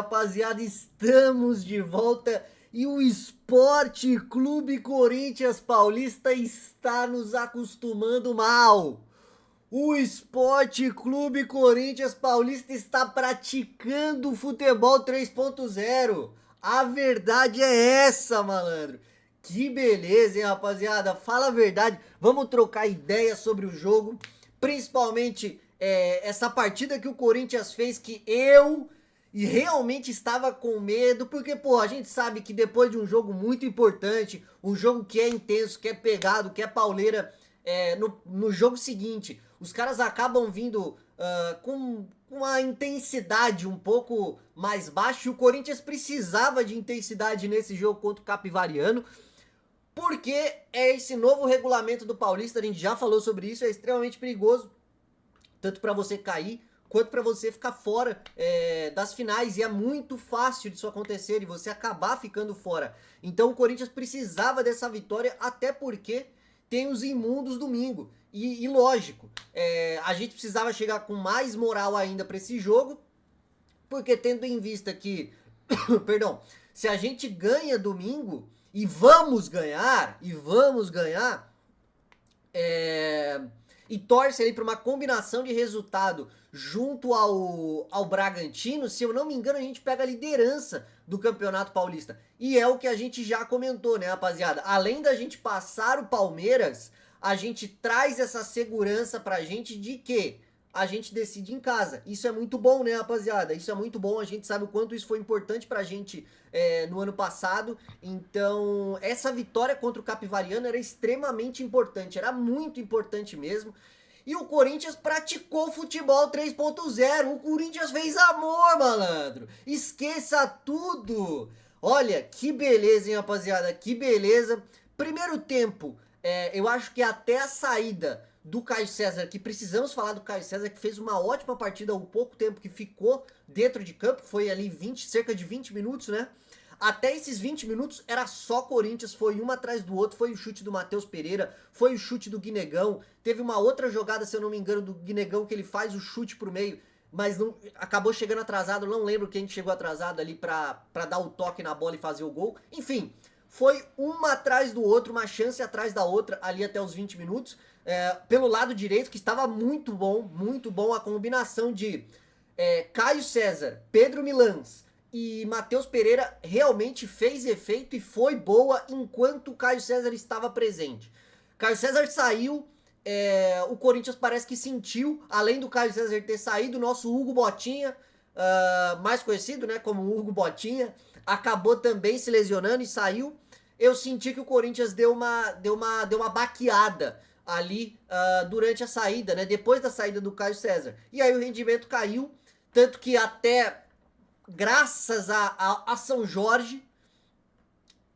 rapaziada, estamos de volta e o Esporte Clube Corinthians Paulista está nos acostumando mal. O Esporte Clube Corinthians Paulista está praticando futebol 3.0. A verdade é essa, malandro. Que beleza, hein, rapaziada? Fala a verdade. Vamos trocar ideias sobre o jogo, principalmente essa partida que o Corinthians fez, que eu realmente estava com medo, porque, pô, a gente sabe que depois de um jogo muito importante, um jogo que é intenso, que é pegado, que é pauleira, no jogo seguinte, os caras acabam vindo com uma intensidade um pouco mais baixa, e o Corinthians precisava de intensidade nesse jogo contra o Capivariano, porque é esse novo regulamento do Paulista, a gente já falou sobre isso, é extremamente perigoso, tanto para você cair, quanto para você ficar fora das finais, e é muito fácil disso acontecer, e você acabar ficando fora. Então o Corinthians precisava dessa vitória, até porque tem os imundos domingo, e lógico, a gente precisava chegar com mais moral ainda para esse jogo, porque tendo em vista que, perdão, se a gente ganha domingo, e vamos ganhar, e torce ali para uma combinação de resultado junto ao Bragantino, se eu não me engano, a gente pega a liderança do Campeonato Paulista. E é o que a gente já comentou, né, rapaziada? Além da gente passar o Palmeiras, a gente traz essa segurança pra gente de que a gente decide em casa. Isso é muito bom, né, rapaziada? Isso é muito bom, a gente sabe o quanto isso foi importante pra gente no ano passado. Então, essa vitória contra o Capivariano era extremamente importante, era muito importante mesmo. E o Corinthians praticou futebol 3.0, o Corinthians fez amor, malandro. Esqueça tudo. Olha, que beleza, hein, rapaziada, que beleza. Primeiro tempo, eu acho que até a saída do Caio César, que precisamos falar do Caio César, que fez uma ótima partida, o pouco tempo que ficou dentro de campo, foi ali cerca de 20 minutos, né? Até esses 20 minutos era só Corinthians, foi um atrás do outro, foi o chute do Matheus Pereira, foi o chute do Guinegão, teve uma outra jogada, se eu não me engano, do Guinegão, que ele faz o chute pro meio, mas não, acabou chegando atrasado, não lembro quem chegou atrasado ali pra dar o toque na bola e fazer o gol, enfim, foi uma atrás do outro, uma chance atrás da outra, ali até os 20 minutos, pelo lado direito, que estava muito bom a combinação de Caio César, Pedro Milans e Matheus Pereira realmente fez efeito e foi boa enquanto o Caio César estava presente. Caio César saiu, o Corinthians parece que sentiu, além do Caio César ter saído, o nosso Hugo Botinha, mais conhecido, né, como Hugo Botinha, acabou também se lesionando e saiu. Eu senti que o Corinthians deu uma baqueada ali durante a saída, né, depois da saída do Caio César. E aí o rendimento caiu, tanto que até graças a São Jorge,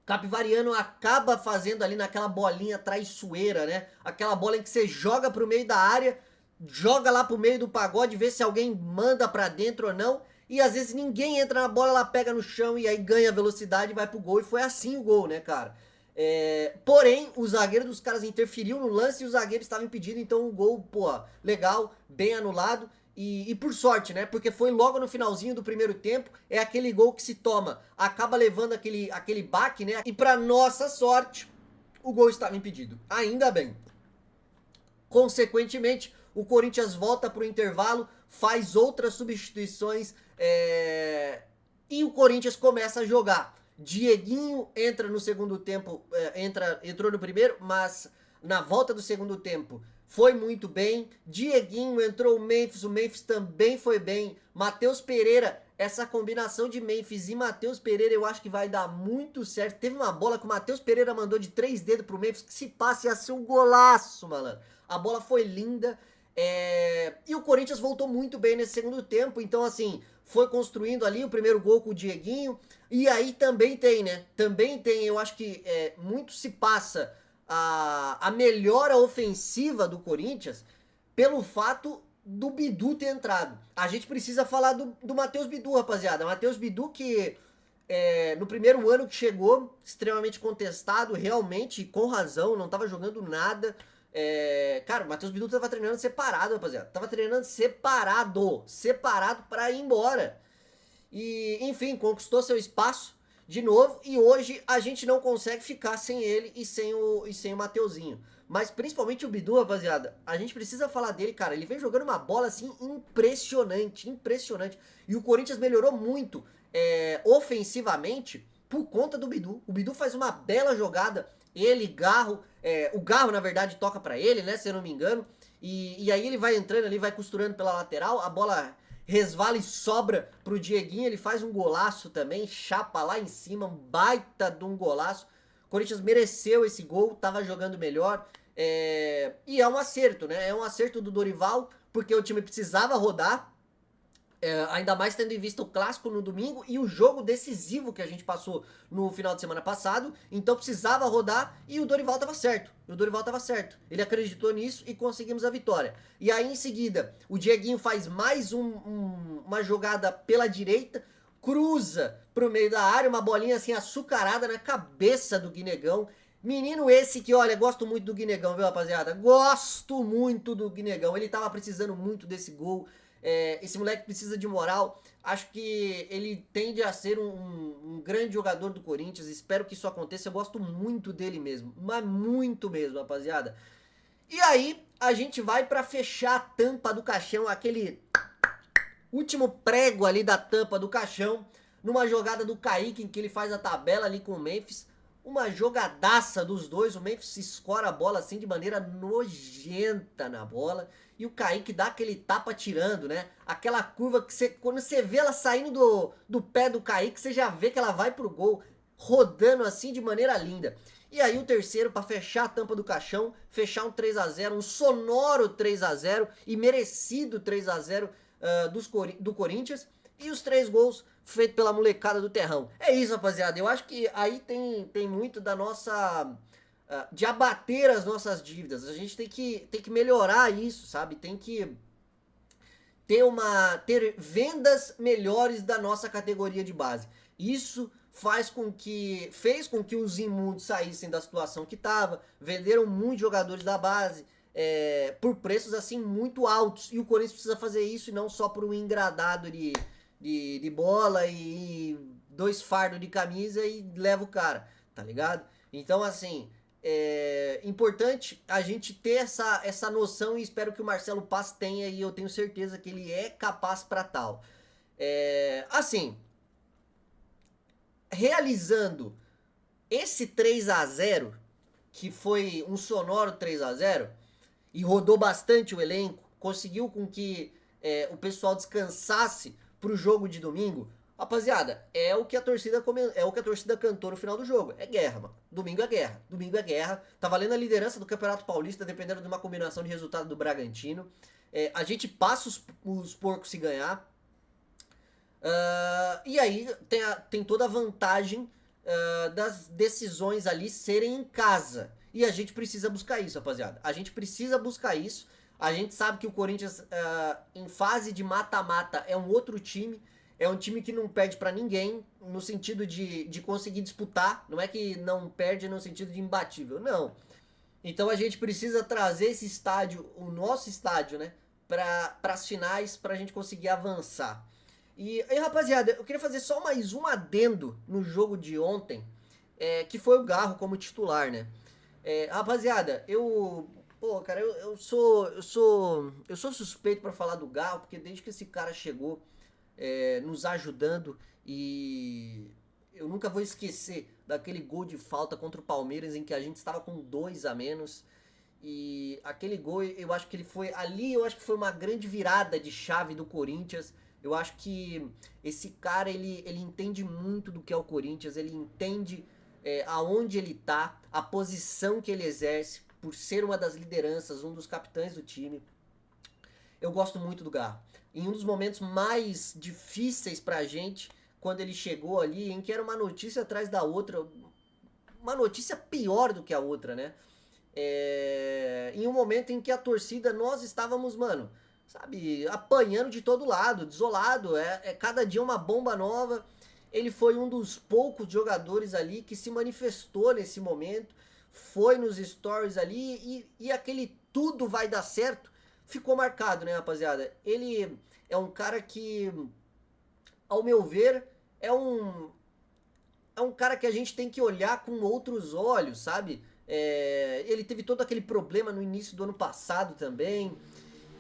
Capivariano acaba fazendo ali naquela bolinha traiçoeira, né? Aquela bola em que você joga pro meio da área, joga lá pro meio do pagode, vê se alguém manda pra dentro ou não. E às vezes ninguém entra na bola, ela pega no chão e aí ganha velocidade e vai pro gol. E foi assim o gol, né, cara? Porém, o zagueiro dos caras interferiu no lance e o zagueiro estava impedido. Então o gol, pô, legal, bem anulado. E por sorte, né? Porque foi logo no finalzinho do primeiro tempo. É aquele gol que se toma, acaba levando aquele baque, né? E pra nossa sorte, o gol estava impedido. Ainda bem. Consequentemente, o Corinthians volta pro intervalo, faz outras substituições e o Corinthians começa a jogar. Dieguinho entra no segundo tempo, entrou no primeiro, mas na volta do segundo tempo foi muito bem. Dieguinho, entrou o Memphis também foi bem. Matheus Pereira, essa combinação de Memphis e Matheus Pereira eu acho que vai dar muito certo. Teve uma bola que o Matheus Pereira mandou de 3 dedos pro Memphis, que se passa ia ser um golaço, malandro. A bola foi linda. E o Corinthians voltou muito bem nesse segundo tempo. Então, assim, foi construindo ali o primeiro gol com o Dieguinho. E aí também tem, né? Também tem, eu acho que muito se passa a melhora ofensiva do Corinthians pelo fato do Bidu ter entrado. A gente precisa falar do Matheus Bidu, rapaziada. Matheus Bidu que no primeiro ano que chegou, extremamente contestado, realmente, com razão, não tava jogando nada. Cara, o Matheus Bidu tava treinando separado, rapaziada. Tava treinando separado pra ir embora. e, enfim, conquistou seu espaço de novo, e hoje a gente não consegue ficar sem ele e sem o Mateuzinho. Mas principalmente o Bidu, rapaziada, a gente precisa falar dele, cara. Ele vem jogando uma bola assim impressionante, impressionante. E o Corinthians melhorou muito ofensivamente por conta do Bidu. O Bidu faz uma bela jogada. Ele, Garro, o Garro na verdade toca pra ele, né? Se eu não me engano. E aí ele vai entrando ali, vai costurando pela lateral. A bola resvala e sobra pro Dieguinho. Ele faz um golaço também, chapa lá em cima, um baita de um golaço. O Corinthians mereceu esse gol, tava jogando melhor. E é um acerto, né? É um acerto do Dorival, porque o time precisava rodar. Ainda mais tendo em vista o clássico no domingo e o jogo decisivo que a gente passou no final de semana passado. Então precisava rodar e o Dorival tava certo. Ele acreditou nisso e conseguimos a vitória. E aí em seguida, o Dieguinho faz mais uma jogada pela direita, cruza pro meio da área, uma bolinha assim açucarada na cabeça do Guinegão. Menino esse que, olha, gosto muito do Guinegão, viu, rapaziada? Gosto muito do Guinegão. Ele tava precisando muito desse gol. Esse moleque precisa de moral. Acho que ele tende a ser um grande jogador do Corinthians. Espero que isso aconteça. Eu gosto muito dele mesmo. Mas muito mesmo, rapaziada. E aí, a gente vai pra fechar a tampa do caixão. Aquele último prego ali da tampa do caixão. Numa jogada do Kaique, em que ele faz a tabela ali com o Memphis. Uma jogadaça dos dois. O Memphis escora a bola assim de maneira nojenta na bola. E o Kaique dá aquele tapa tirando, né? Aquela curva que você, quando você vê ela saindo do pé do Kaique, você já vê que ela vai pro gol, rodando assim de maneira linda. E aí o terceiro para fechar a tampa do caixão, fechar um 3-0, um sonoro 3-0 e merecido 3-0 do Corinthians. E os 3 gols feitos pela molecada do Terrão. É isso, rapaziada. Eu acho que aí tem muito da nossa... de abater as nossas dívidas. A gente tem que melhorar isso, sabe? Tem que ter vendas melhores da nossa categoria de base. Isso fez com que os imundos saíssem da situação que estava, venderam muitos jogadores da base por preços assim muito altos. E o Corinthians precisa fazer isso e não só por um engradado de bola e 2 fardos de camisa e leva o cara, tá ligado? Então assim, é importante a gente ter essa noção e espero que o Marcelo Paz tenha e eu tenho certeza que ele é capaz para tal. Assim, realizando esse 3-0, que foi um sonoro 3-0, e rodou bastante o elenco, conseguiu com que o pessoal descansasse pro jogo de domingo. Rapaziada, é o que a torcida cantou no final do jogo. É guerra, mano. Domingo é guerra. Domingo é guerra. Tá valendo a liderança do Campeonato Paulista, dependendo de uma combinação de resultado do Bragantino. A gente passa os porcos se ganhar. E aí tem toda a vantagem das decisões ali serem em casa. E a gente precisa buscar isso, rapaziada. A gente precisa buscar isso. A gente sabe que o Corinthians, em fase de mata-mata, é um outro time. É um time que não perde pra ninguém, no sentido de conseguir disputar. Não é que não perde no sentido de imbatível, não. Então a gente precisa trazer esse estádio, o nosso estádio, né, para as finais, pra gente conseguir avançar. E aí, rapaziada, eu queria fazer só mais um adendo no jogo de ontem, que foi o Garro como titular, né? Rapaziada, pô, cara, eu sou suspeito pra falar do Garro, porque desde que esse cara chegou nos ajudando, e eu nunca vou esquecer daquele gol de falta contra o Palmeiras em que a gente estava com 2 a menos. E aquele gol, eu acho que eu acho que foi uma grande virada de chave do Corinthians. Eu acho que esse cara, ele entende muito do que é o Corinthians, ele entende aonde ele tá, a posição que ele exerce, por ser uma das lideranças, um dos capitães do time. Eu gosto muito do Garro. Em um dos momentos mais difíceis pra gente, quando ele chegou ali, em que era uma notícia atrás da outra, uma notícia pior do que a outra, né? Em um momento em que a torcida, nós estávamos, mano, sabe, apanhando de todo lado, desolado, cada dia uma bomba nova. Ele foi um dos poucos jogadores ali que se manifestou nesse momento, foi nos stories ali e aquele tudo vai dar certo ficou marcado, né, rapaziada? Ele é um cara que ao meu ver, é um, é um cara que a gente tem que olhar com outros olhos, sabe? Ele teve todo aquele problema no início do ano passado também.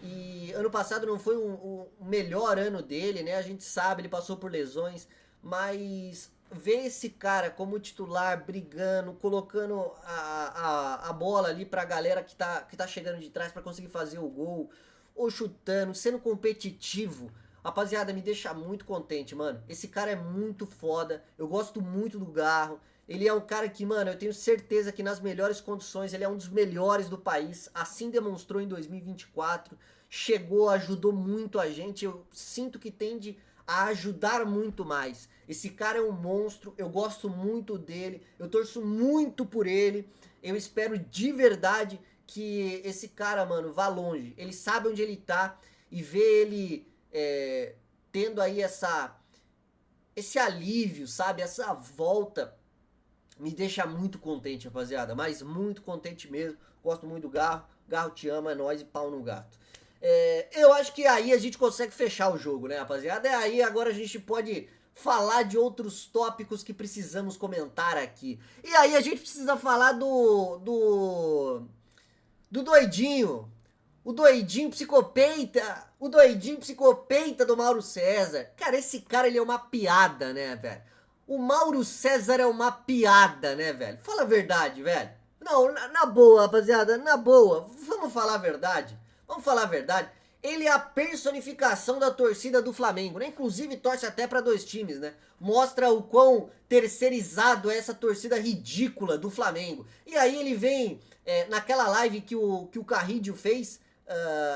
E ano passado não foi o melhor ano dele, né? A gente sabe, ele passou por lesões. Mas ver esse cara como titular, brigando, colocando a bola ali pra galera que tá chegando de trás pra conseguir fazer o gol, ou chutando, sendo competitivo. Rapaziada, me deixa muito contente, mano. Esse cara é muito foda. Eu gosto muito do Garro. Ele é um cara que, mano, eu tenho certeza que nas melhores condições ele é um dos melhores do país. Assim demonstrou em 2024. Chegou, ajudou muito a gente. Eu sinto que tende a ajudar muito mais. Esse cara é um monstro. Eu gosto muito dele. Eu torço muito por ele. Eu espero de verdade que esse cara, mano, vá longe. Ele sabe onde ele tá e ver ele tendo aí esse alívio, sabe? Essa volta me deixa muito contente, rapaziada. Mas muito contente mesmo. Gosto muito do Garro. Garro te ama, é nóis e pau no gato. Eu acho que aí a gente consegue fechar o jogo, né, rapaziada? Aí agora a gente pode falar de outros tópicos que precisamos comentar aqui. E aí a gente precisa falar do doidinho. O doidinho psicopeita do Mauro César. Cara, esse cara, ele é uma piada, né, velho? O Mauro César é uma piada, né, velho? Fala a verdade, velho. Não, na boa, rapaziada, na boa. Vamos falar a verdade. Vamos falar a verdade. Ele é a personificação da torcida do Flamengo, né? Inclusive torce até para dois times, né? Mostra o quão terceirizado é essa torcida ridícula do Flamengo. E aí ele vem naquela live que o Carrídio fez,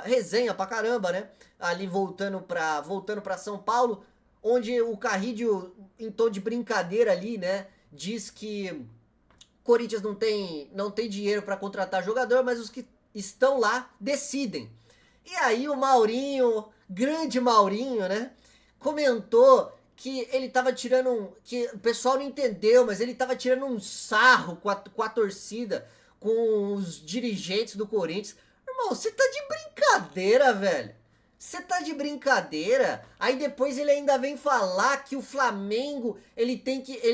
resenha pra caramba, né? Ali voltando pra São Paulo, onde o Carrídio, em tom de brincadeira ali, né? Diz que Corinthians não tem dinheiro para contratar jogador, mas os que estão lá decidem. E aí o Maurinho, grande Maurinho, né? Comentou que ele tava tirando que o pessoal não entendeu, mas ele tava tirando um sarro com a torcida, com os dirigentes do Corinthians. Irmão, você tá de brincadeira, velho. Você tá de brincadeira? Aí depois ele ainda vem falar que o Flamengo, ele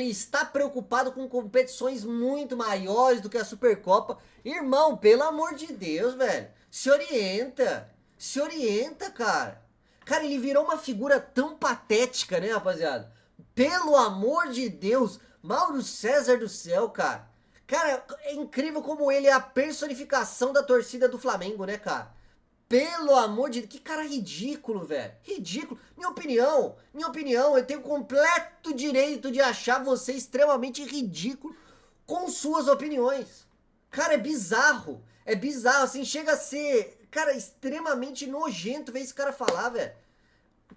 está preocupado com competições muito maiores do que a Supercopa. Irmão, pelo amor de Deus, velho. Se orienta. Se orienta, cara. Cara, ele virou uma figura tão patética, né, rapaziada? Pelo amor de Deus, Mauro César do céu, cara. Cara, é incrível como ele é a personificação da torcida do Flamengo, né, cara? Pelo amor de Deus, que cara ridículo, velho. Ridículo. Minha opinião, eu tenho completo direito de achar você extremamente ridículo com suas opiniões. Cara, é bizarro. É bizarro, assim, chega a ser, cara, extremamente nojento ver esse cara falar, velho.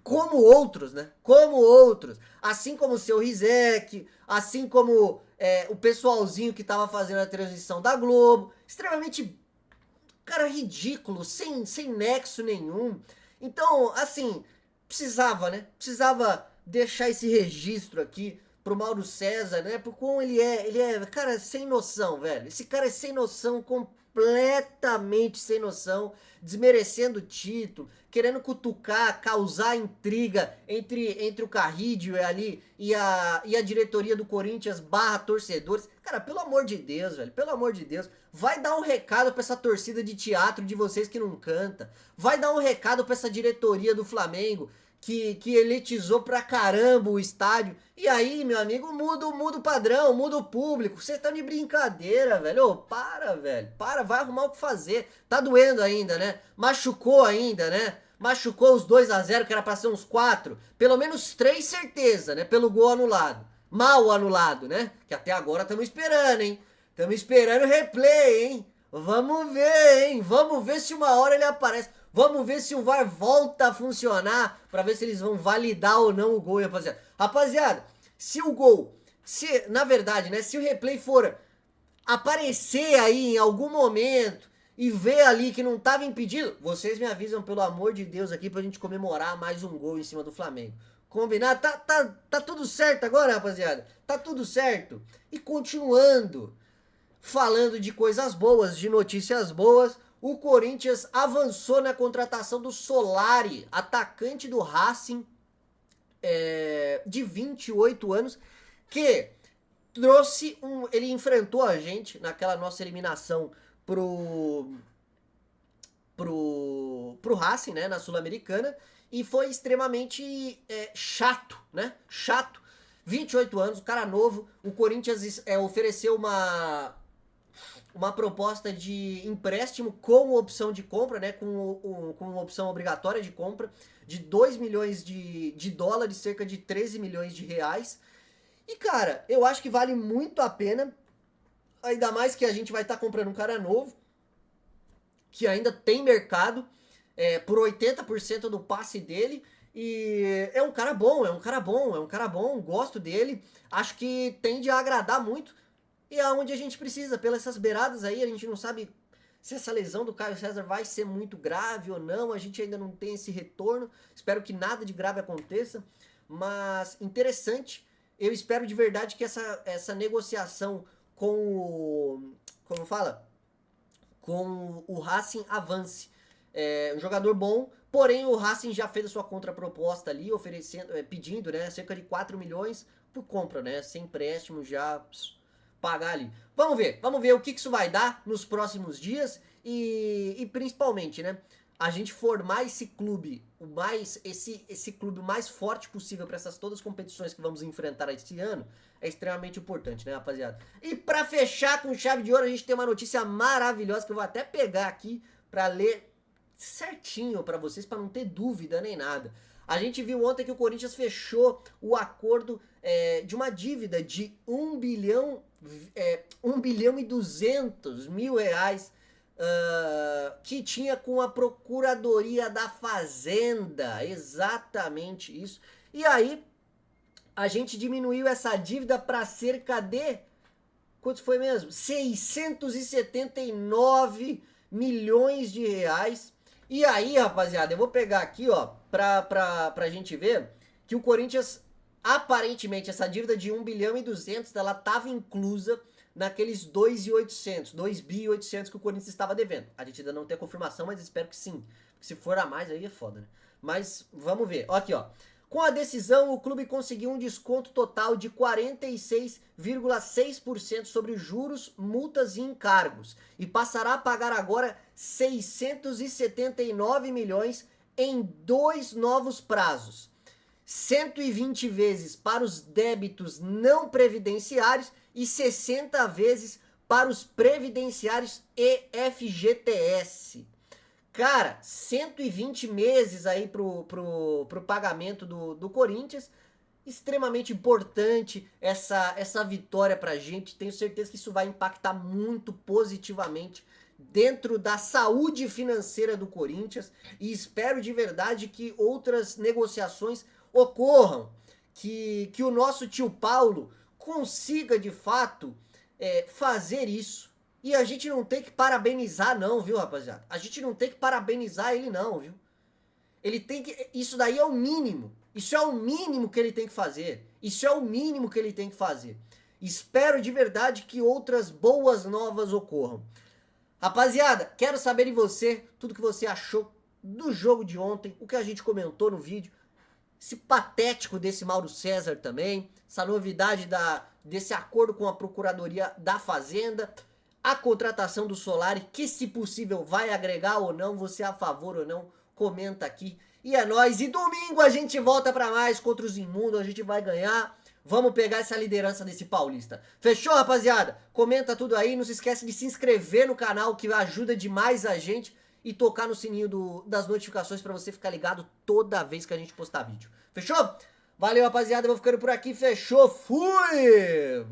Como outros, né? Como outros. Assim como o seu Rizek, assim como o pessoalzinho que tava fazendo a transmissão da Globo. Extremamente, cara, ridículo, sem nexo nenhum. Então, assim, precisava, né? Precisava deixar esse registro aqui pro Mauro César, né? Por como ele é, cara, sem noção, velho. Esse cara é sem noção, completamente sem noção, desmerecendo o título, querendo cutucar, causar intriga entre o Carrídio ali e a diretoria do Corinthians barra torcedores. Cara, pelo amor de Deus, velho, pelo amor de Deus, vai dar um recado pra essa torcida de teatro de vocês que não canta, vai dar um recado pra essa diretoria do Flamengo que elitizou pra caramba o estádio. E aí, meu amigo, muda o padrão, muda o público. Você tá de brincadeira, velho. Ô, para, velho. Para, vai arrumar o que fazer. Tá doendo ainda, né? Machucou ainda, né? Machucou os 2-0 que era pra ser uns 4. Pelo menos 3, certeza, né? Pelo gol anulado. Mal anulado, né? Que até agora estamos esperando, hein? Estamos esperando o replay, hein? Vamos ver, hein? Vamos ver se uma hora ele aparece. Vamos ver se o VAR volta a funcionar pra ver se eles vão validar ou não o gol, rapaziada. Rapaziada, se o gol, se na verdade, né, se o replay for aparecer aí em algum momento e ver ali que não tava impedido, vocês me avisam, pelo amor de Deus, aqui pra gente comemorar mais um gol em cima do Flamengo. Combinado? Tá tudo certo agora, rapaziada? Tá tudo certo? E continuando, falando de coisas boas, de notícias boas, o Corinthians avançou na contratação do Solari, atacante do Racing, de 28 anos, que trouxe ele enfrentou a gente naquela nossa eliminação pro Racing, né, na Sul-Americana, e foi extremamente chato, né? Chato. 28 anos, o cara novo, o Corinthians ofereceu uma proposta de empréstimo com opção de compra, né? Com uma opção obrigatória de compra de 2 milhões de dólares, cerca de 13 milhões de reais. E, cara, eu acho que vale muito a pena, ainda mais que a gente vai estar comprando um cara novo, que ainda tem mercado, por 80% do passe dele. E é um cara bom, gosto dele. Acho que tende a agradar muito. E é onde a gente precisa, pelas essas beiradas aí, a gente não sabe se essa lesão do Caio César vai ser muito grave ou não. A gente ainda não tem esse retorno. Espero que nada de grave aconteça. Mas interessante. Eu espero de verdade que essa negociação com o... Como fala? Com o Racing avance. É um jogador bom, porém o Racing já fez a sua contraproposta ali, oferecendo, pedindo, né, cerca de 4 milhões por compra, né, sem empréstimo, já pagar ali. Vamos ver o que isso vai dar nos próximos dias e principalmente, né, a gente formar esse clube, esse clube mais forte possível para essas todas as competições que vamos enfrentar esse ano, é extremamente importante, né, rapaziada? E para fechar com chave de ouro, a gente tem uma notícia maravilhosa que eu vou até pegar aqui para ler certinho para vocês, para não ter dúvida nem nada. A gente viu ontem que o Corinthians fechou o acordo de uma dívida de 1 bilhão, 1 bilhão e 200 mil reais que tinha com a Procuradoria da Fazenda, exatamente isso. E aí, a gente diminuiu essa dívida para cerca de, quanto foi mesmo? 679 milhões de reais. E aí, rapaziada, eu vou pegar aqui, ó, pra gente ver que o Corinthians, aparentemente, essa dívida de 1 bilhão e 200, ela tava inclusa naqueles 2.800, 2.800 que o Corinthians estava devendo. A gente ainda não tem a confirmação, mas espero que sim. Porque se for a mais, aí é foda, né? Mas vamos ver. Ó, aqui, ó. Com a decisão, o clube conseguiu um desconto total de 46,6% sobre juros, multas e encargos e passará a pagar agora 679 milhões em 2 novos prazos. 120 vezes para os débitos não previdenciários e 60 vezes para os previdenciários e FGTS. Cara, 120 meses aí pro pagamento do Corinthians. Extremamente importante essa vitória pra gente. Tenho certeza que isso vai impactar muito positivamente dentro da saúde financeira do Corinthians. E espero de verdade que outras negociações ocorram. Que o nosso tio Paulo consiga de fato fazer isso. E a gente não tem que parabenizar não, viu, rapaziada? A gente não tem que parabenizar ele não, viu? Ele tem que... Isso daí é o mínimo. Isso é o mínimo que ele tem que fazer. Isso é o mínimo que ele tem que fazer. Espero de verdade que outras boas novas ocorram. Rapaziada, quero saber de você, tudo que você achou do jogo de ontem, o que a gente comentou no vídeo, esse patético desse Mauro César também, essa novidade desse acordo com a Procuradoria da Fazenda, a contratação do Solari, que se possível vai agregar ou não, você é a favor ou não, comenta aqui. E é nóis, e domingo a gente volta pra mais contra os imundos, a gente vai ganhar, vamos pegar essa liderança desse paulista. Fechou, rapaziada? Comenta tudo aí, não se esquece de se inscrever no canal, que ajuda demais a gente, e tocar no sininho das notificações pra você ficar ligado toda vez que a gente postar vídeo. Fechou? Valeu, rapaziada, eu vou ficando por aqui, fechou, fui!